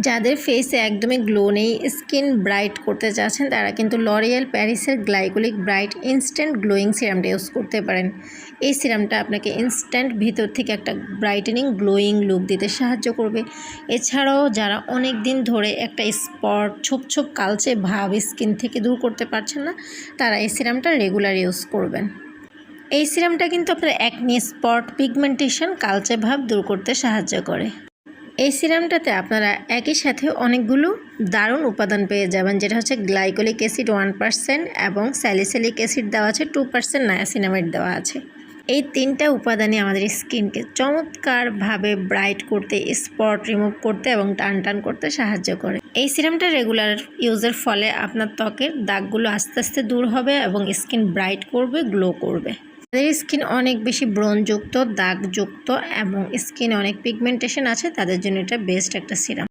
যাদের ফেসে একদমই গ্লো নেই, স্কিন ব্রাইট করতে চাচ্ছেন, তারা কিন্তু লরিয়াল প্যারিসের গ্লাইকোলিক ব্রাইট ইনস্ট্যান্ট গ্লোয়িং সিরামটা ইউজ করতে পারেন। এই সিরামটা আপনাকে ইনস্ট্যান্ট ভিতর থেকে একটা ব্রাইটেনিং গ্লোয়িং লুক দিতে সাহায্য করবে। এছাড়াও যারা অনেক দিন ধরে একটা স্পট ছোপ ছোপ কালচে ভাব স্কিন থেকে দূর করতে পারছেন না, তারা এই সিরামটা রেগুলার ইউজ করবেন। এই সিরামটা কিন্তু আপনার অ্যাকনি স্পট, পিগমেন্টেশন, কালচে ভাব দূর করতে সাহায্য করে। এই সিরামটাতে আপনারা একই সাথে অনেকগুলো দারুণ উপাদান পেয়ে যাবেন, যেটা হচ্ছে গ্লাইকোলিক অ্যাসিড 1% এবং স্যালিসিলিক অ্যাসিড দেওয়া আছে, 2% নায়াসিনামাইড দেওয়া আছে। এই তিনটা উপাদানই আমাদের স্কিনকে চমৎকারভাবে ব্রাইট করতে, স্পট রিমুভ করতে এবং টান টান করতে সাহায্য করে। এই সিরামটা রেগুলার ইউজের ফলে আপনার ত্বকের দাগগুলো আস্তে আস্তে দূর হবে এবং স্কিন ব্রাইট করবে, গ্লো করবে। যাদের স্কিন অনেক বেশি ব্রণযুক্ত, দাগযুক্ত এবং স্কিনে অনেক পিগমেন্টেশন আছে, তাদের জন্য এটা বেস্ট একটা সিরাম।